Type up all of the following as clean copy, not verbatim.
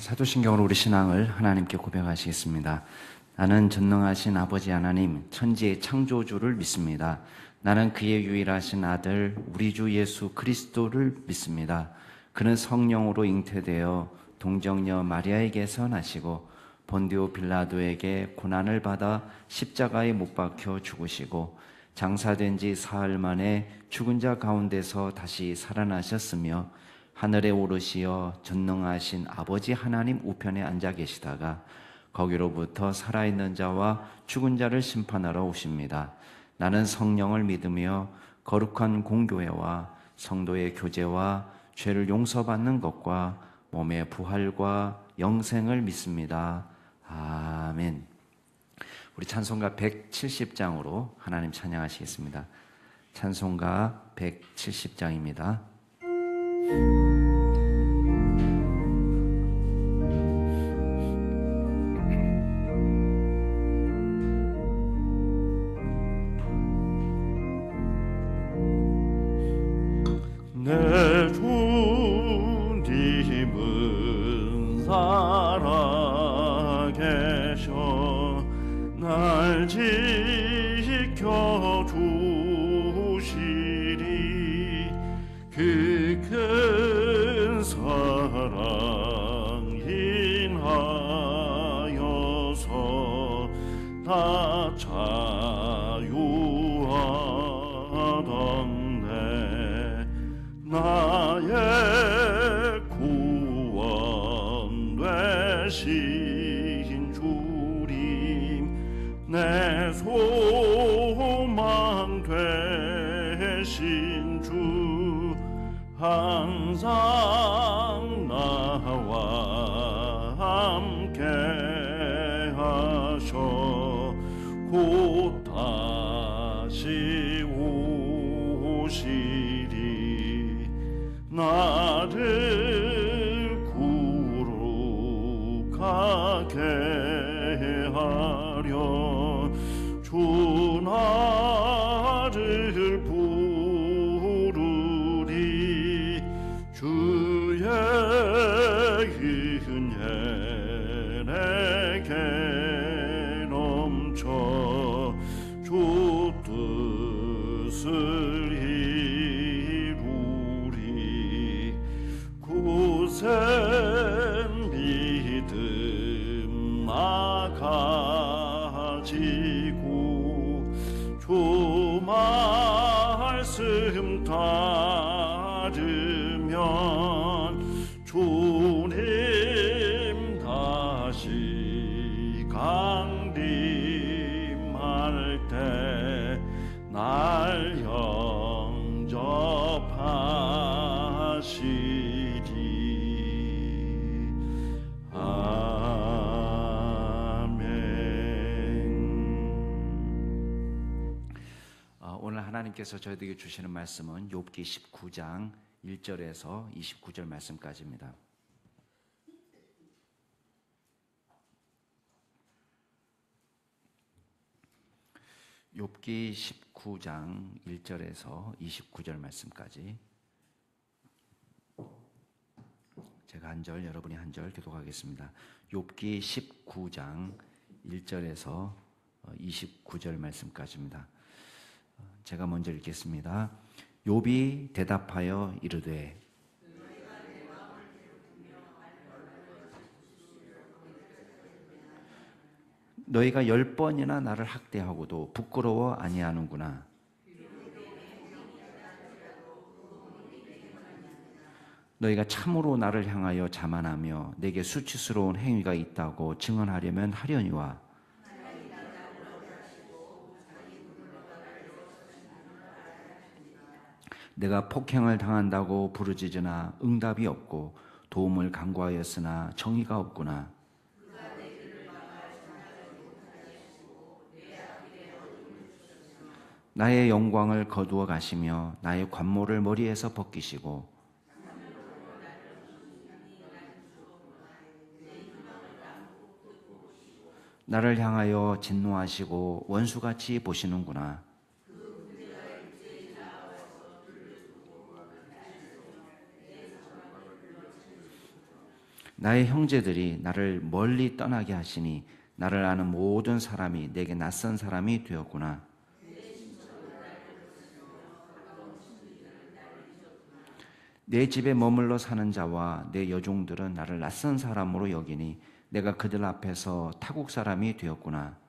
사도신경으로 우리 신앙을 하나님께 고백하시겠습니다. 나는 전능하신 아버지 하나님, 천지의 창조주를 믿습니다. 나는 그의 유일하신 아들, 우리 주 예수 그리스도를 믿습니다. 그는 성령으로 잉태되어 동정녀 마리아에게서 나시고 본디오 빌라도에게 고난을 받아 십자가에 못 박혀 죽으시고 장사된 지 사흘 만에 죽은 자 가운데서 다시 살아나셨으며 하늘에 오르시어 전능하신 아버지 하나님 우편에 앉아 계시다가 거기로부터 살아있는 자와 죽은 자를 심판하러 오십니다. 나는 성령을 믿으며 거룩한 공교회와 성도의 교제와 죄를 용서받는 것과 몸의 부활과 영생을 믿습니다. 아멘. 우리 찬송가 170장으로 하나님 찬양하시겠습니다. 찬송가 170장입니다. 내 주님은 살아계셔 날 지켜주시리. 그 큰 사랑 인하여서 다 자유하던데 나의 구원 되신 주님, 내 소망 되신 주, 항상 나와 함께 하셔 곧 다시 오시리. 나를 거룩하게 하려 주 나를 부르리. 주의 은혜 내게 넘쳐 주 뜻을 굳센 믿음 나가지고 주 말씀 따르면 주님 다시 강림할 때 날 영접하시리. 오늘 하나님께서 저희에게 주시는 말씀은 욥기 19장 1절에서 29절 말씀까지입니다. 욥기 19장 1절에서 29절 말씀까지 제가 한 절, 여러분이 한 절 교독하겠습니다. 욥기 19장 1절에서 29절 말씀까지입니다. 제가 먼저 읽겠습니다. 욥이 대답하여 이르되 너희가 10번이나 나를 학대하고도 부끄러워 아니하는구나. 너희가 참으로 나를 향하여 자만하며 내게 수치스러운 행위가 있다고 증언하려면 하려니와 내가 폭행을 당한다고 부르짖으나 응답이 없고 도움을 간구하였으나 정의가 없구나. 나의 영광을 거두어 가시며 나의 관모를 머리에서 벗기시고 나를 향하여 진노하시고 원수같이 보시는구나. 나의 형제들이 나를 멀리 떠나게 하시니 나를 아는 모든 사람이 내게 낯선 사람이 되었구나. 내 집에 머물러 사는 자와 내 여종들은 나를 낯선 사람으로 여기니 내가 그들 앞에서 타국 사람이 되었구나.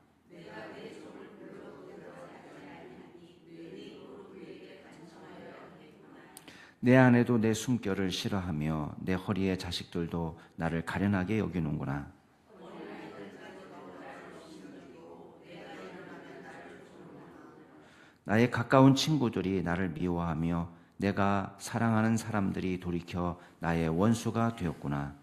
내 아내도 내 숨결을 싫어하며 내 허리의 자식들도 나를 가련하게 여기는구나. 나의 가까운 친구들이 나를 미워하며 내가 사랑하는 사람들이 돌이켜 나의 원수가 되었구나.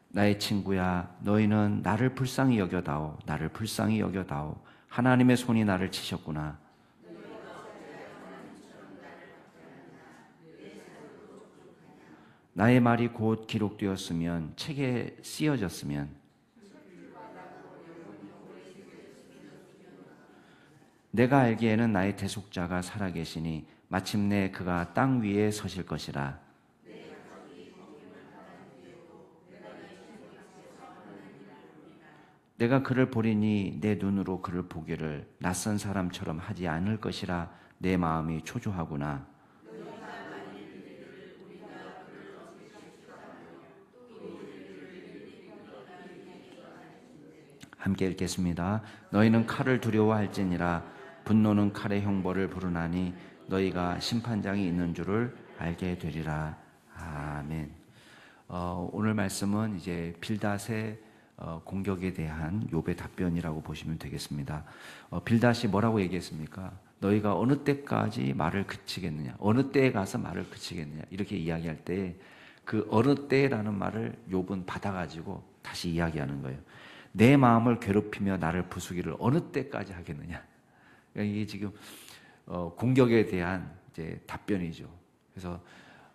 나의 친구야, 너희는 나를 불쌍히 여겨다오. 나를 불쌍히 여겨다오. 하나님의 손이 나를 치셨구나. 나의 말이 곧 기록되었으면, 책에 쓰여졌으면, 내가 알기에는 나의 대속자가 살아계시니 마침내 그가 땅 위에 서실 것이라. 내가 그를 보리니 내 눈으로 그를 보기를 낯선 사람처럼 하지 않을 것이라. 내 마음이 초조하구나. 함께 읽겠습니다. 너희는 칼을 두려워할지니라. 분노는 칼의 형벌을 부르나니 너희가 심판장이 있는 줄을 알게 되리라. 아멘. 오늘 말씀은 이제 빌닷의 공격에 대한 욥의 답변이라고 보시면 되겠습니다. 빌닷이 뭐라고 얘기했습니까? 너희가 어느 때까지 말을 그치겠느냐? 어느 때에 가서 말을 그치겠느냐? 이렇게 이야기할 때 그 어느 때라는 말을 욥은 받아가지고 다시 이야기하는 거예요. 내 마음을 괴롭히며 나를 부수기를 어느 때까지 하겠느냐? 그러니까 이게 지금 공격에 대한 이제 답변이죠. 그래서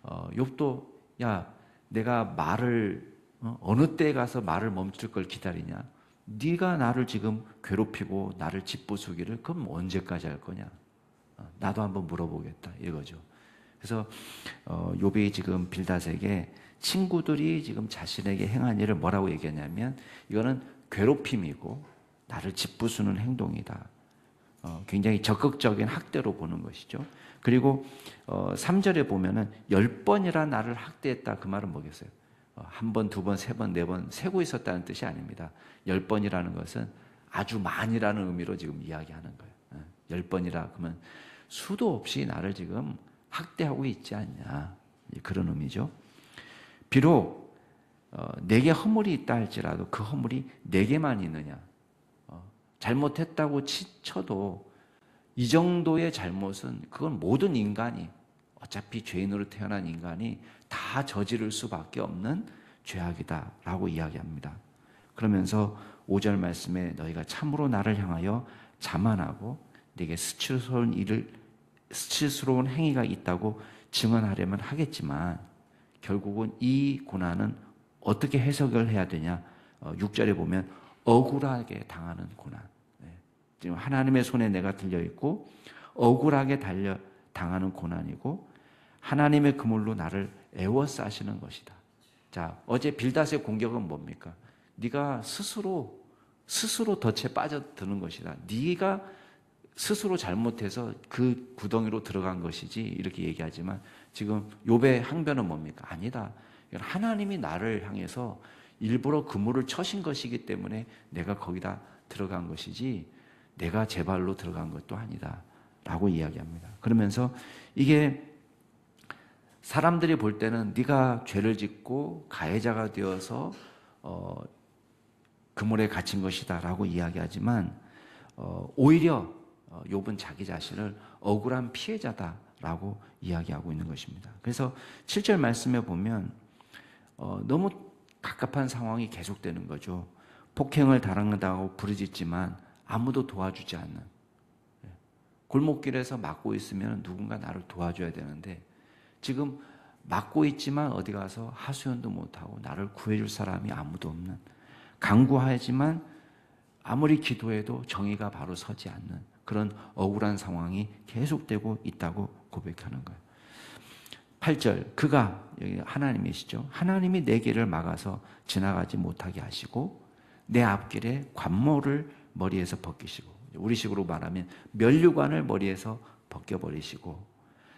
욥도 야, 내가 말을 어느 때에 가서 말을 멈출 걸 기다리냐? 네가 나를 지금 괴롭히고 나를 짓부수기를 그럼 언제까지 할 거냐? 나도 한번 물어보겠다 이거죠. 그래서 욥이 지금 빌닷에게 친구들이 지금 자신에게 행한 일을 뭐라고 얘기하냐면 이거는 괴롭힘이고 나를 짓부수는 행동이다. 굉장히 적극적인 학대로 보는 것이죠. 그리고 3절에 보면은 10번이나 나를 학대했다. 그 말은 뭐겠어요? 한 번, 두 번, 세 번, 네 번 세고 있었다는 뜻이 아닙니다. 10번이라는 것은 아주 많이라는 의미로 지금 이야기하는 거예요. 10번이라 그러면 수도 없이 나를 지금 학대하고 있지 않냐. 그런 의미죠. 비록 내게 허물이 있다 할지라도 그 허물이 내게만 있느냐. 잘못했다고 쳐도 이 정도의 잘못은 그건 모든 인간이 어차피 죄인으로 태어난 인간이 다 저지를 수밖에 없는 죄악이다라고 이야기합니다. 그러면서 5절 말씀에 너희가 참으로 나를 향하여 자만하고 내게 수치스러운 행위가 있다고 증언하려면 하겠지만 결국은 이 고난은 어떻게 해석을 해야 되냐? 6절에 보면 억울하게 당하는 고난. 지금 하나님의 손에 내가 들려 있고 억울하게 당하는 고난이고 하나님의 그물로 나를 애워싸시는 것이다. 자, 어제 빌닷의 공격은 뭡니까? 네가 스스로 덫에 빠져드는 것이다. 네가 스스로 잘못해서 그 구덩이로 들어간 것이지 이렇게 얘기하지만 지금 욥의 항변은 뭡니까? 아니다. 하나님이 나를 향해서 일부러 그물을 쳐신 것이기 때문에 내가 거기다 들어간 것이지 내가 제 발로 들어간 것도 아니다 라고 이야기합니다. 그러면서 이게 사람들이 볼 때는 네가 죄를 짓고 가해자가 되어서 그물에 갇힌 것이다 라고 이야기하지만 오히려 욥은 자기 자신을 억울한 피해자다라고 이야기하고 있는 것입니다. 그래서 7절 말씀에 보면 너무 갑갑한 상황이 계속되는 거죠. 폭행을 당한다고 부르짖지만 아무도 도와주지 않는, 골목길에서 맞고 있으면 누군가 나를 도와줘야 되는데 지금 맞고 있지만 어디 가서 하소연도 못하고 나를 구해줄 사람이 아무도 없는, 간구하지만 아무리 기도해도 정의가 바로 서지 않는 그런 억울한 상황이 계속되고 있다고 고백하는 거예요. 8절 그가 여기 하나님이시죠. 하나님이 내 길을 막아서 지나가지 못하게 하시고 내 앞길에 관모를 머리에서 벗기시고 우리식으로 말하면 면류관을 머리에서 벗겨버리시고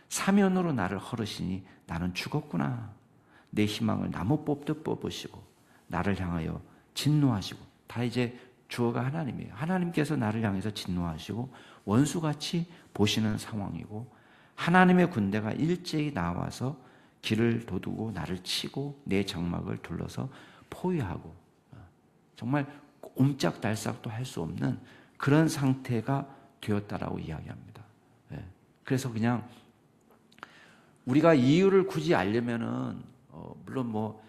사면으로 나를 헐으시니 나는 죽었구나. 내 희망을 나무 뽑듯 뽑으시고 나를 향하여 진노하시고 다 이제 주어가 하나님이에요. 하나님께서 나를 향해서 진노하시고 원수같이 보시는 상황이고 하나님의 군대가 일제히 나와서 길을 도두고 나를 치고 내 장막을 둘러서 포위하고 정말 옴짝달싹도 할 수 없는 그런 상태가 되었다라고 이야기합니다. 그래서 그냥 우리가 이유를 굳이 알려면은 물론 뭐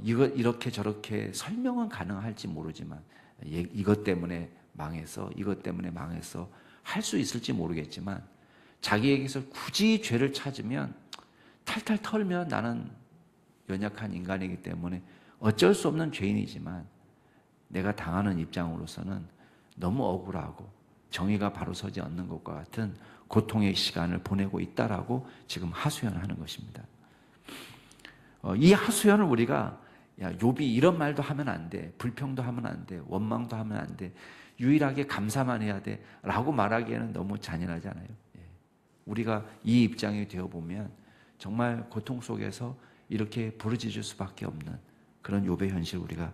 이렇게 저렇게 설명은 가능할지 모르지만 이것 때문에 망해서 이것 때문에 망해서 할 수 있을지 모르겠지만 자기에게서 굳이 죄를 찾으면 탈탈 털면 나는 연약한 인간이기 때문에 어쩔 수 없는 죄인이지만 내가 당하는 입장으로서는 너무 억울하고 정의가 바로 서지 않는 것과 같은 고통의 시간을 보내고 있다라고 지금 하소연하는 것입니다. 이 하소연을 우리가 야, 욥이 이런 말도 하면 안 돼. 불평도 하면 안 돼. 원망도 하면 안 돼. 유일하게 감사만 해야 돼. 라고 말하기에는 너무 잔인하지 않아요? 우리가 이 입장이 되어보면 정말 고통 속에서 이렇게 부르짖을 수밖에 없는 그런 욥의 현실을 우리가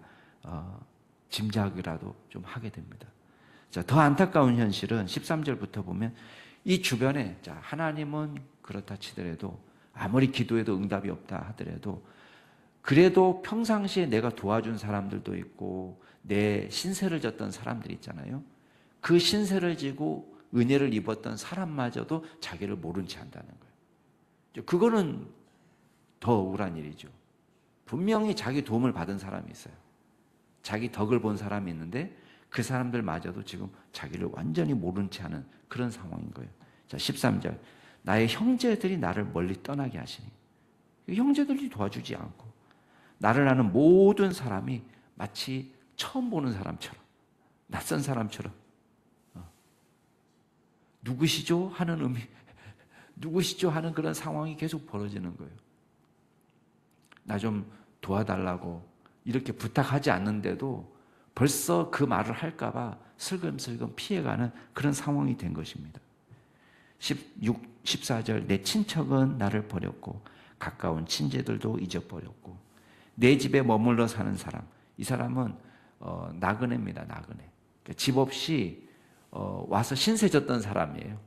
짐작이라도 좀 하게 됩니다. 자, 더 안타까운 현실은 13절부터 보면 이 주변에 자, 하나님은 그렇다 치더라도 아무리 기도해도 응답이 없다 하더라도 그래도 평상시에 내가 도와준 사람들도 있고 내 신세를 졌던 사람들이 있잖아요. 그 신세를 지고 은혜를 입었던 사람마저도 자기를 모른 채 한다는 거예요. 그거는 더 억울한 일이죠. 분명히 자기 도움을 받은 사람이 있어요. 자기 덕을 본 사람이 있는데 그 사람들마저도 지금 자기를 완전히 모른 채 하는 그런 상황인 거예요. 자, 13절 나의 형제들이 나를 멀리 떠나게 하시니 형제들이 도와주지 않고 나를 아는 모든 사람이 마치 처음 보는 사람처럼 낯선 사람처럼 누구시죠? 하는 의미 누구시죠? 하는 그런 상황이 계속 벌어지는 거예요. 나 좀 도와달라고 이렇게 부탁하지 않는데도 벌써 그 말을 할까 봐 슬금슬금 피해가는 그런 상황이 된 것입니다. 14절 내 친척은 나를 버렸고 가까운 친제들도 잊어버렸고 내 집에 머물러 사는 사람 이 사람은 나그네입니다. 나그네. 그러니까 집 없이 와서 신세졌던 사람이에요.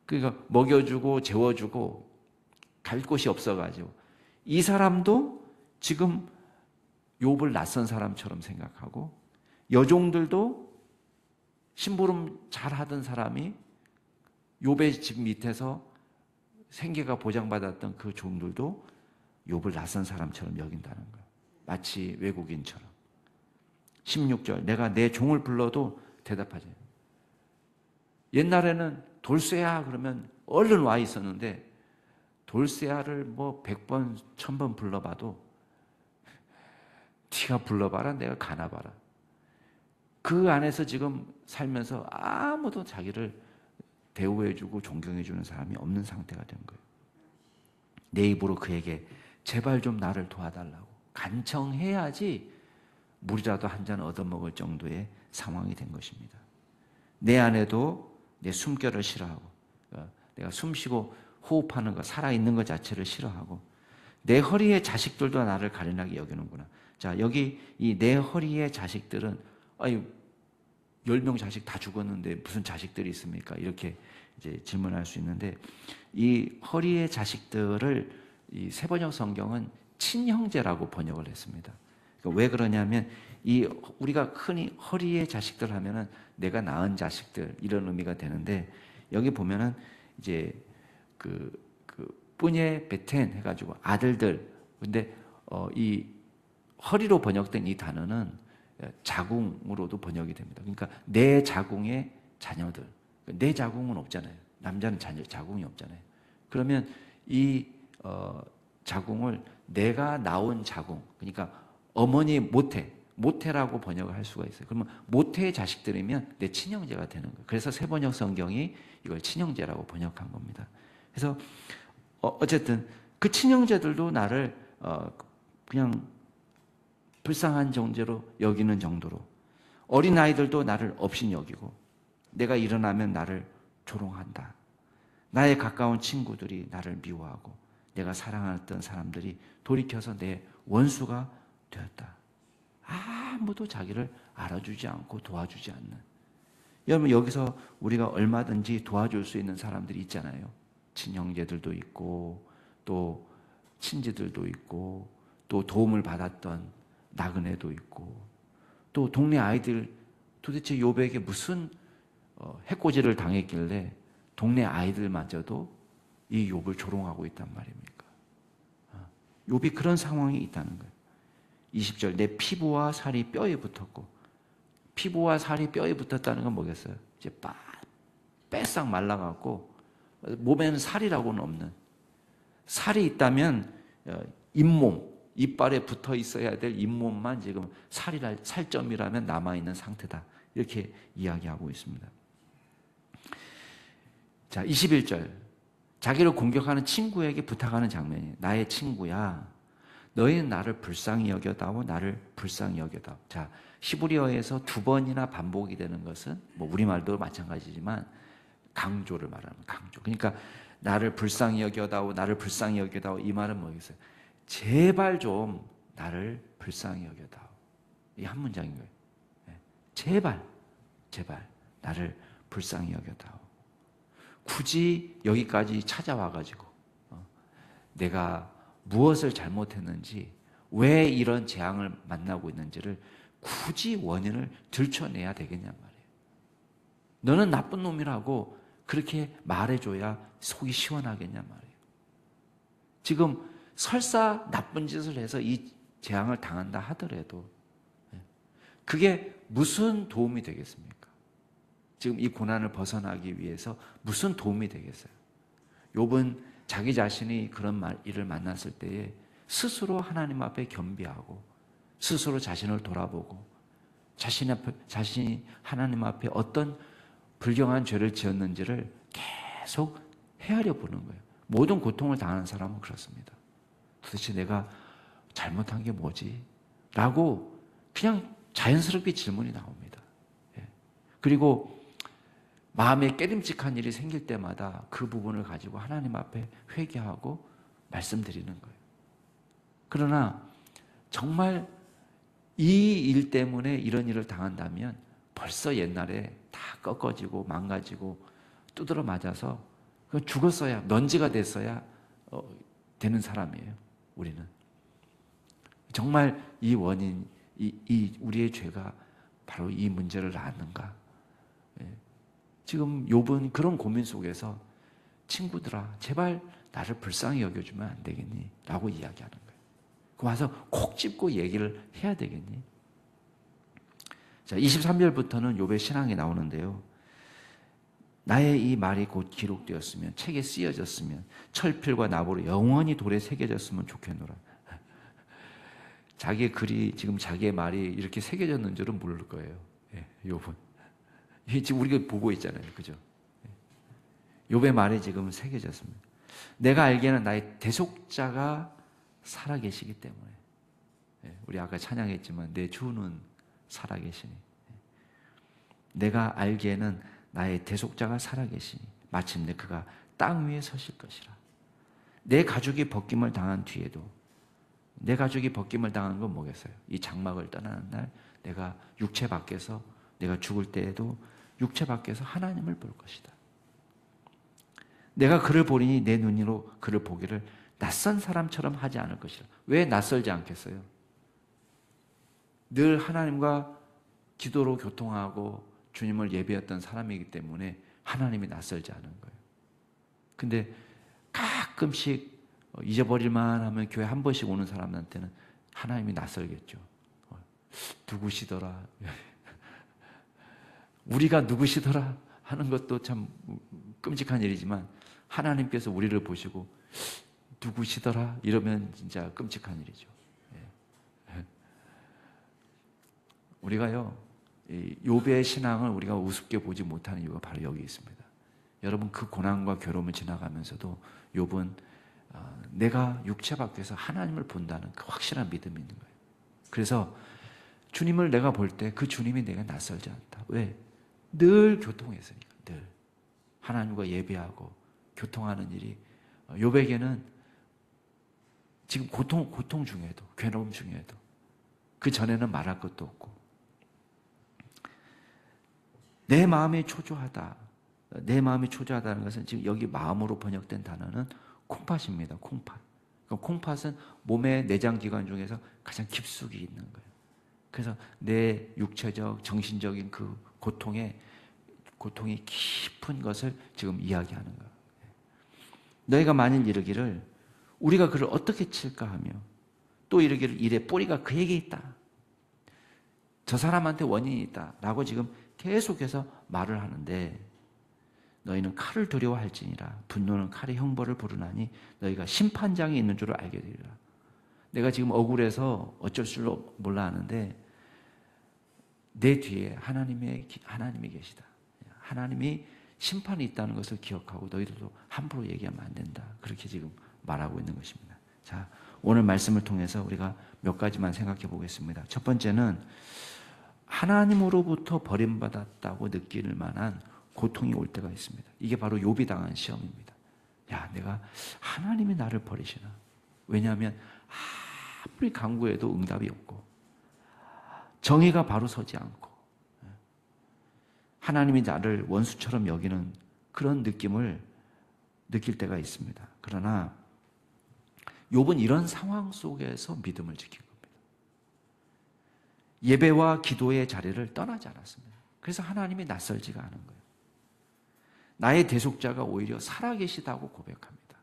그러니까 먹여주고 재워주고 갈 곳이 없어가지고 이 사람도 지금 욥을 낯선 사람처럼 생각하고 여종들도 심부름 잘하던 사람이 욥의 집 밑에서 생계가 보장받았던 그 종들도 욥을 낯선 사람처럼 여긴다는 거예요. 마치 외국인처럼. 16절 내가 내 종을 불러도 대답하지. 옛날에는 돌쇠야 그러면 얼른 와 있었는데 돌쇠야를 뭐 100번, 1000번 불러봐도 네가 불러봐라 내가 가나봐라. 그 안에서 지금 살면서 아무도 자기를 대우해주고 존경해주는 사람이 없는 상태가 된 거예요. 내 입으로 그에게 제발 좀 나를 도와달라고 간청해야지 물이라도 한 잔 얻어먹을 정도의 상황이 된 것입니다. 내 안에도 내 숨결을 싫어하고 내가 숨쉬고 호흡하는 것, 살아있는 것 자체를 싫어하고 내 허리의 자식들도 나를 가련하게 여기는구나. 자, 여기 이 내 허리의 자식들은 10명 자식 다 죽었는데 무슨 자식들이 있습니까? 이렇게 이제 질문할 수 있는데 이 허리의 자식들을 이 세번역 성경은 친형제라고 번역을 했습니다. 그러니까 왜 그러냐면 이 우리가 흔히 허리의 자식들 하면은 내가 낳은 자식들 이런 의미가 되는데 여기 보면은 이제 그 뿌녜 베텐 해가지고 아들들 근데 이 허리로 번역된 이 단어는 자궁으로도 번역이 됩니다. 그러니까 내 자궁의 자녀들. 내 자궁은 없잖아요. 남자는 자궁이 없잖아요. 그러면 이 자궁을 내가 낳은 자궁, 그러니까 어머니 모태라고 번역을 할 수가 있어요. 그러면 모태의 자식들이면 내 친형제가 되는 거예요. 그래서 세번역 성경이 이걸 친형제라고 번역한 겁니다. 그래서 어쨌든 그 친형제들도 나를 그냥 불쌍한 존재로 여기는 정도로, 어린아이들도 나를 업신 여기고, 내가 일어나면 나를 조롱한다. 나의 가까운 친구들이 나를 미워하고, 내가 사랑했던 사람들이 돌이켜서 내 원수가 되었다. 아무도 자기를 알아주지 않고 도와주지 않는. 여러분, 여기서 우리가 얼마든지 도와줄 수 있는 사람들이 있잖아요. 친형제들도 있고, 또 친지들도 있고, 또 도움을 받았던 나그네도 있고, 또 동네 아이들, 도대체 욥에게 무슨 해코지를 당했길래 동네 아이들마저도 이 욥을 조롱하고 있단 말입니까? 욥이 그런 상황이 있다는 거예요. 20절, 내 피부와 살이 뼈에 붙었고, 피부와 살이 뼈에 붙었다는 건 뭐겠어요? 이제 빼싹 말라갖고 몸에는 살이라고는 없는, 살이 있다면 잇몸, 이빨에 붙어 있어야 될 잇몸만 지금 살점이라면 남아있는 상태다. 이렇게 이야기하고 있습니다. 자, 21절. 자기를 공격하는 친구에게 부탁하는 장면이에요. 나의 친구야, 너희는 나를 불쌍히 여겨다오, 나를 불쌍히 여겨다오. 자, 히브리어에서 두 번이나 반복이 되는 것은 뭐 우리말도 마찬가지지만 강조를 말하는 강조. 그러니까 나를 불쌍히 여겨다오, 나를 불쌍히 여겨다오. 이 말은 뭐겠어요? 제발 좀 나를 불쌍히 여겨다오. 이 한 문장인 거예요. 제발 나를 불쌍히 여겨다오. 굳이 여기까지 찾아와가지고 내가 무엇을 잘못했는지, 왜 이런 재앙을 만나고 있는지를 굳이 원인을 들춰내야 되겠냔 말이에요. 너는 나쁜 놈이라고 그렇게 말해줘야 속이 시원하겠냔 말이에요. 지금 설사 나쁜 짓을 해서 이 재앙을 당한다 하더라도 그게 무슨 도움이 되겠습니까? 지금 이 고난을 벗어나기 위해서 무슨 도움이 되겠어요? 욥은 자기 자신이 그런 일을 만났을 때에 스스로 하나님 앞에 겸비하고, 스스로 자신을 돌아보고, 자신이 하나님 앞에 어떤 불경한 죄를 지었는지를 계속 헤아려 보는 거예요. 모든 고통을 당하는 사람은 그렇습니다. 도대체 내가 잘못한 게 뭐지? 라고 그냥 자연스럽게 질문이 나옵니다. 그리고 마음에 깨림직한 일이 생길 때마다 그 부분을 가지고 하나님 앞에 회개하고 말씀드리는 거예요. 그러나 정말 이 일 때문에 이런 일을 당한다면 벌써 옛날에 다 꺾어지고 망가지고 두드러 맞아서 죽었어야, 먼지가 됐어야 되는 사람이에요. 우리는 정말 이 원인, 이 우리의 죄가 바로 이 문제를 낳았는가? 지금 욥은 그런 고민 속에서 친구들아, 제발 나를 불쌍히 여겨주면 안 되겠니? 라고 이야기하는 거예요. 그 와서 콕 집고 얘기를 해야 되겠니? 자, 23절부터는 욥의 신앙이 나오는데요. 나의 이 말이 곧 기록되었으면, 책에 쓰여졌으면, 철필과 나보로 영원히 돌에 새겨졌으면 좋겠노라. 자기의 글이, 지금 자기의 말이 이렇게 새겨졌는 줄은 모를 거예요. 욥은. 지금 우리가 보고 있잖아요. 그죠? 욥의 말이 지금 새겨졌습니다. 내가 알기에는 나의 대속자가 살아계시기 때문에. 우리 아까 찬양했지만 내 주는 살아계시니. 내가 알기에는 나의 대속자가 살아계시니 마침내 그가 땅 위에 서실 것이라. 내 가족이 벗김을 당한 뒤에도, 내 가족이 벗김을 당한 건 뭐겠어요? 이 장막을 떠나는 날 내가 육체 밖에서, 내가 죽을 때에도 육체 밖에서 하나님을 볼 것이다. 내가 그를 보리니 내 눈으로 그를 보기를 낯선 사람처럼 하지 않을 것이라. 왜 낯설지 않겠어요? 늘 하나님과 기도로 교통하고 주님을 예배했던 사람이기 때문에 하나님이 낯설지 않은 거예요. 근데 가끔씩 잊어버릴만 하면 교회 한 번씩 오는 사람한테는 하나님이 낯설겠죠. 누구시더라? 우리가 누구시더라 하는 것도 참 끔찍한 일이지만 하나님께서 우리를 보시고 누구시더라 이러면 진짜 끔찍한 일이죠. 우리가요, 욥의 신앙을 우리가 우습게 보지 못하는 이유가 바로 여기 있습니다. 여러분, 그 고난과 괴로움을 지나가면서도 욥은 내가 육체 밖에서 하나님을 본다는 그 확실한 믿음이 있는 거예요. 그래서 주님을 내가 볼 때 그 주님이 내게 낯설지 않다. 왜? 늘 교통했으니까. 늘 하나님과 예배하고 교통하는 일이 욥에게는 지금 고통 중에도, 괴로움 중에도, 그 전에는 말할 것도 없고, 내 마음이 초조하다. 내 마음이 초조하다는 것은 지금 여기 마음으로 번역된 단어는 콩팥입니다. 콩팥. 콩팥은 몸의 내장기관 중에서 가장 깊숙이 있는 거예요. 그래서 내 육체적, 정신적인 그 고통이 깊은 것을 지금 이야기하는 거예요. 너희가 만일 이르기를 우리가 그를 어떻게 칠까 하며 또 이르기를 일의 뿌리가 그에게 있다. 저 사람한테 원인이 있다. 라고 지금 계속해서 말을 하는데 너희는 칼을 두려워할지니라. 분노는 칼의 형벌을 부르나니 너희가 심판장이 있는 줄을 알게 되리라. 내가 지금 억울해서 어쩔 줄로 몰라 하는데 내 뒤에 하나님이 계시다. 하나님이 심판이 있다는 것을 기억하고 너희들도 함부로 얘기하면 안 된다. 그렇게 지금 말하고 있는 것입니다. 자, 오늘 말씀을 통해서 우리가 몇 가지만 생각해 보겠습니다. 첫 번째는 하나님으로부터 버림받았다고 느낄 만한 고통이 올 때가 있습니다. 이게 바로 욥이 당한 시험입니다. 야, 내가 하나님이 나를 버리시나? 왜냐하면 아무리 간구해도 응답이 없고 정의가 바로 서지 않고 하나님이 나를 원수처럼 여기는 그런 느낌을 느낄 때가 있습니다. 그러나 욥은 이런 상황 속에서 믿음을 지킨 겁니다. 예배와 기도의 자리를 떠나지 않았습니다. 그래서 하나님이 낯설지가 않은 거예요. 나의 대속자가 오히려 살아계시다고 고백합니다.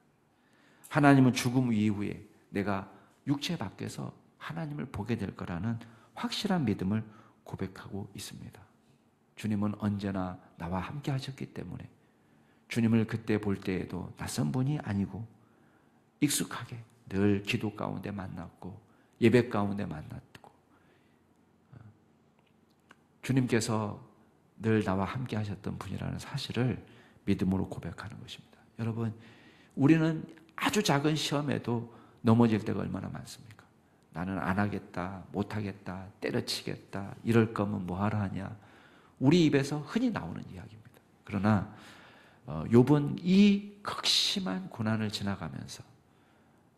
하나님은 죽음 이후에 내가 육체 밖에서 하나님을 보게 될 거라는 확실한 믿음을 고백하고 있습니다. 주님은 언제나 나와 함께 하셨기 때문에 주님을 그때 볼 때에도 낯선 분이 아니고 익숙하게 늘 기도 가운데 만났고 예배 가운데 만났고 주님께서 늘 나와 함께 하셨던 분이라는 사실을 믿음으로 고백하는 것입니다. 여러분, 우리는 아주 작은 시험에도 넘어질 때가 얼마나 많습니까? 나는 안 하겠다, 못 하겠다, 때려치겠다, 이럴 거면 뭐하러 하냐. 우리 입에서 흔히 나오는 이야기입니다. 그러나 욥은 이 극심한 고난을 지나가면서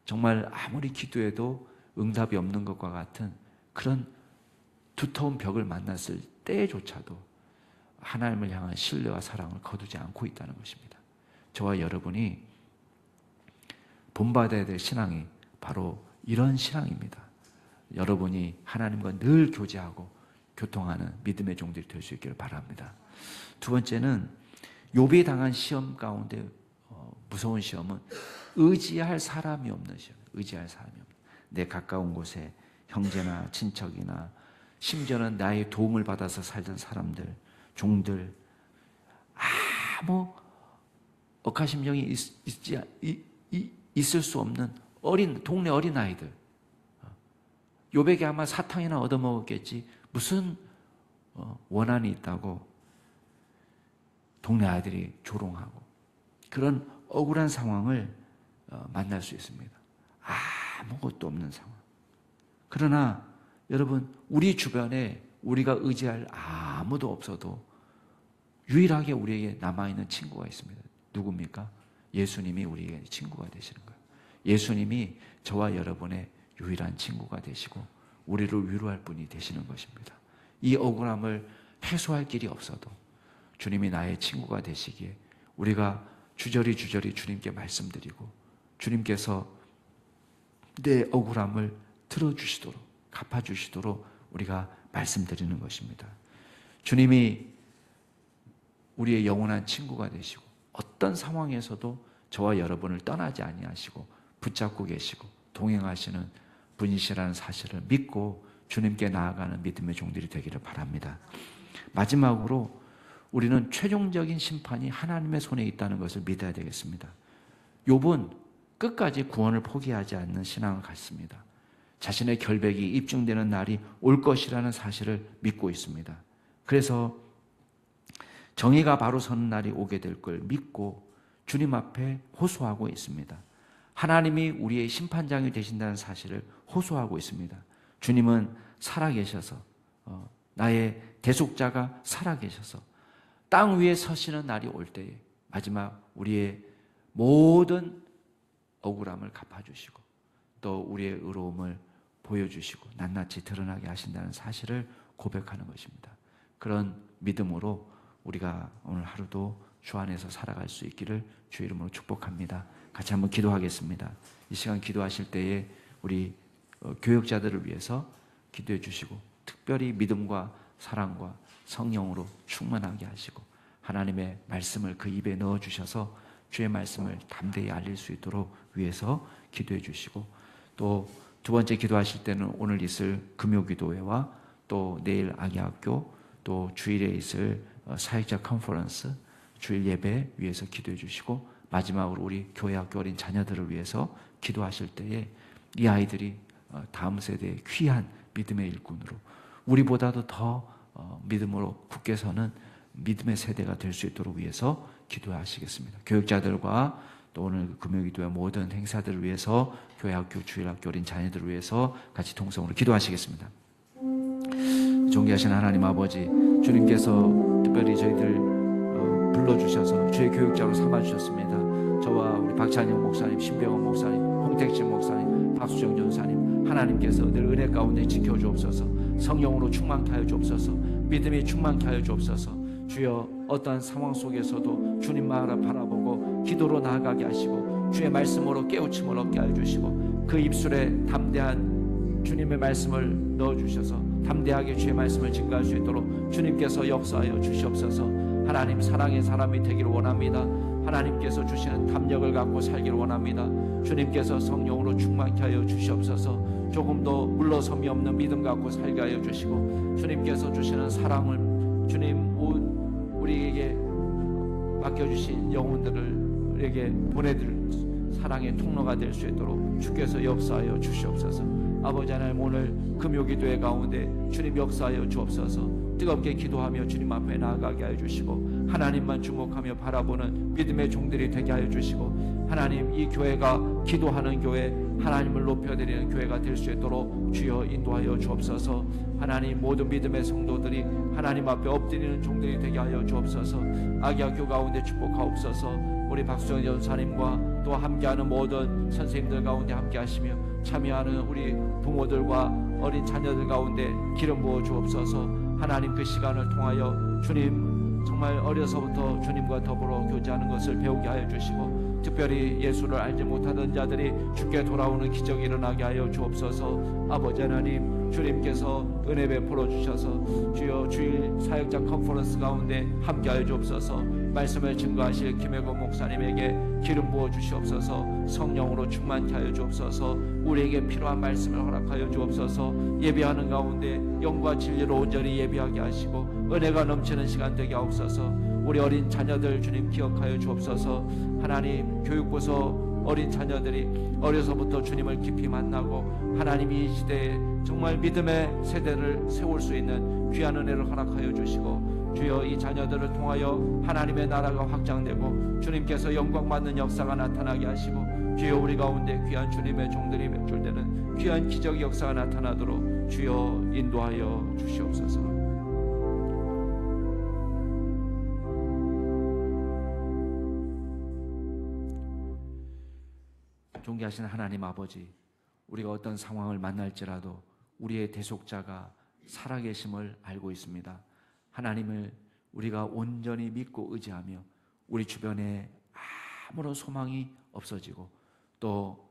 정말 아무리 기도해도 응답이 없는 것과 같은 그런 두터운 벽을 만났을 때조차도 하나님을 향한 신뢰와 사랑을 거두지 않고 있다는 것입니다. 저와 여러분이 본받아야 될 신앙이 바로 이런 신앙입니다. 여러분이 하나님과 늘 교제하고 교통하는 믿음의 종들이 될 수 있기를 바랍니다. 두 번째는 욥이 당한 시험 가운데 무서운 시험은 의지할 사람이 없는 시험. 의지할 사람이 없는. 내 가까운 곳에 형제나 친척이나 심지어는 나의 도움을 받아서 살던 사람들, 종들, 아무 억하심정이 있을 수 없는 동네 어린아이들. 욥에게 아마 사탕이나 얻어먹었겠지 무슨 원한이 있다고 동네 아이들이 조롱하고 그런 억울한 상황을 만날 수 있습니다. 아무것도 없는 상황. 그러나 여러분, 우리 주변에 우리가 의지할 아무도 없어도 유일하게 우리에게 남아있는 친구가 있습니다. 누굽니까? 예수님이 우리에게 친구가 되시는 거예요. 예수님이 저와 여러분의 유일한 친구가 되시고 우리를 위로할 분이 되시는 것입니다. 이 억울함을 해소할 길이 없어도 주님이 나의 친구가 되시기에 우리가 주저리 주님께 말씀드리고 주님께서 내 억울함을 들어주시도록 갚아주시도록 우리가 말씀드리는 것입니다. 주님이 우리의 영원한 친구가 되시고 어떤 상황에서도 저와 여러분을 떠나지 아니하시고 붙잡고 계시고 동행하시는 분이시라는 사실을 믿고 주님께 나아가는 믿음의 종들이 되기를 바랍니다. 마지막으로 우리는 최종적인 심판이 하나님의 손에 있다는 것을 믿어야 되겠습니다. 욥은 끝까지 구원을 포기하지 않는 신앙을 갖습니다. 자신의 결백이 입증되는 날이 올 것이라는 사실을 믿고 있습니다. 그래서 정의가 바로 서는 날이 오게 될 걸 믿고 주님 앞에 호소하고 있습니다. 하나님이 우리의 심판장이 되신다는 사실을 호소하고 있습니다. 주님은 살아계셔서 나의 대속자가 살아계셔서 땅 위에 서시는 날이 올 때에 마지막 우리의 모든 억울함을 갚아주시고 또 우리의 의로움을 보여주시고 낱낱이 드러나게 하신다는 사실을 고백하는 것입니다. 그런 믿음으로 우리가 오늘 하루도 주 안에서 살아갈 수 있기를 주 이름으로 축복합니다. 같이 한번 기도하겠습니다. 이 시간 기도하실 때에 우리 교역자들을 위해서 기도해 주시고 특별히 믿음과 사랑과 성령으로 충만하게 하시고 하나님의 말씀을 그 입에 넣어 주셔서 주의 말씀을 담대히 알릴 수 있도록 위해서 기도해 주시고 또 두 번째 기도하실 때는 오늘 있을 금요기도회와 또 내일 아기학교 또 주일에 있을 사역자 컨퍼런스 주일 예배 위해서 기도해 주시고 마지막으로 우리 교회 학교 어린 자녀들을 위해서 기도하실 때에 이 아이들이 다음 세대의 귀한 믿음의 일꾼으로 우리보다도 더 믿음으로 굳게 서는 믿음의 세대가 될 수 있도록 위해서 기도하시겠습니다. 교육자들과 또 오늘 금요기도회 모든 행사들을 위해서 교회 학교 주일학교 어린 자녀들을 위해서 같이 동성으로 기도하시겠습니다. 존귀하신 하나님 아버지, 주님께서 특별히 저희들 불러주셔서 주의 교육자로 삼아주셨습니다. 저와 우리 박찬영 목사님, 신병원 목사님, 홍택진 목사님, 박수정 전사님, 하나님께서 늘 은혜 가운데 지켜주옵소서. 성령으로 충만케 하여 주옵소서. 믿음이 충만케 하여 주옵소서. 주여 어떠한 상황 속에서도 주님만을 바라보고 기도로 나아가게 하시고 주의 말씀으로 깨우침을 얻게 하여 주시고 그 입술에 담대한 주님의 말씀을 넣어주셔서 담대하게 주의 말씀을 증거할 수 있도록 주님께서 역사하여 주시옵소서. 하나님 사랑의 사람이 되기를 원합니다. 하나님께서 주시는 담력을 갖고 살기를 원합니다. 주님께서 성령으로 충만케 하여 주시옵소서. 조금도 물러섬이 없는 믿음 갖고 살게 하여 주시고 주님께서 주시는 사랑을 주님 우리에게 맡겨주신 영혼들에게 보내드릴 사랑의 통로가 될 수 있도록 주께서 역사하여 주시옵소서. 아버지 하나님 오늘 금요기도회 가운데 주님 역사하여 주옵소서. 뜨겁게 기도하며 주님 앞에 나아가게 하여 주시고 하나님만 주목하며 바라보는 믿음의 종들이 되게 하여 주시고 하나님 이 교회가 기도하는 교회 하나님을 높여드리는 교회가 될 수 있도록 주여 인도하여 주옵소서. 하나님 모든 믿음의 성도들이 하나님 앞에 엎드리는 종들이 되게 하여 주옵소서. 아기학교 가운데 축복하옵소서. 우리 박수정 전사님과 또 함께하는 모든 선생님들 가운데 함께하시며 참여하는 우리 부모들과 어린 자녀들 가운데 기름 부어 주옵소서. 하나님 그 시간을 통하여 주님 정말 어려서부터 주님과 더불어 교제하는 것을 배우게 하여 주시고 특별히 예수를 알지 못하던 자들이 주께 돌아오는 기적이 일어나게 하여 주옵소서. 아버지 하나님 주님께서 은혜 베풀어 주셔서 주여 주일 사역자 컨퍼런스 가운데 함께하여 주옵소서. 말씀을 증거하실 김혜건 목사님에게 기름 부어 주시옵소서. 성령으로 충만케 하여 주옵소서. 우리에게 필요한 말씀을 허락하여 주옵소서. 예배하는 가운데 영과 진리로 온전히 예배하게 하시고 은혜가 넘치는 시간 되게 하옵소서. 우리 어린 자녀들 주님 기억하여 주옵소서. 하나님 교육부서 어린 자녀들이 어려서부터 주님을 깊이 만나고 하나님 이 시대에 정말 믿음의 세대를 세울 수 있는 귀한 은혜를 허락하여 주시고 주여 이 자녀들을 통하여 하나님의 나라가 확장되고 주님께서 영광 받는 역사가 나타나게 하시고 주여 우리 가운데 귀한 주님의 종들이 맺줄되는 귀한 기적 역사가 나타나도록 주여 인도하여 주시옵소서. 존귀하신 하나님 아버지, 우리가 어떤 상황을 만날지라도 우리의 대속자가 살아계심을 알고 있습니다. 하나님을 우리가 온전히 믿고 의지하며 우리 주변에 아무런 소망이 없어지고 또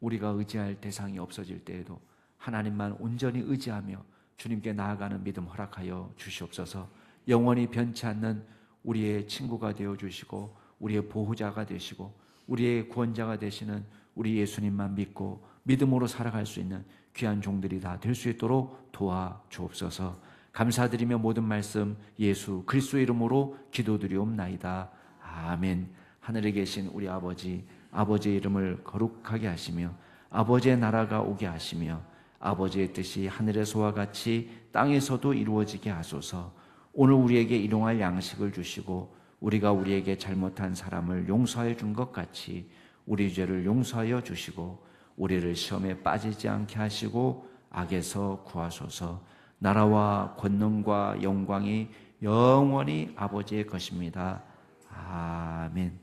우리가 의지할 대상이 없어질 때에도 하나님만 온전히 의지하며 주님께 나아가는 믿음 허락하여 주시옵소서. 영원히 변치 않는 우리의 친구가 되어주시고 우리의 보호자가 되시고 우리의 구원자가 되시는 우리 예수님만 믿고 믿음으로 살아갈 수 있는 귀한 종들이 다 될 수 있도록 도와주옵소서. 감사드리며 모든 말씀 예수 그리스도의 이름으로 기도드리옵나이다. 아멘. 하늘에 계신 우리 아버지, 아버지의 이름을 거룩하게 하시며 아버지의 나라가 오게 하시며 아버지의 뜻이 하늘에서와 같이 땅에서도 이루어지게 하소서. 오늘 우리에게 일용할 양식을 주시고 우리가 우리에게 잘못한 사람을 용서하여 준 것 같이 우리 죄를 용서하여 주시고 우리를 시험에 빠지지 않게 하시고 악에서 구하소서. 나라와 권능과 영광이 영원히 아버지의 것입니다. 아멘.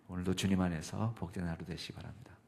오늘도 주님 안에서 복된 하루 되시기 바랍니다.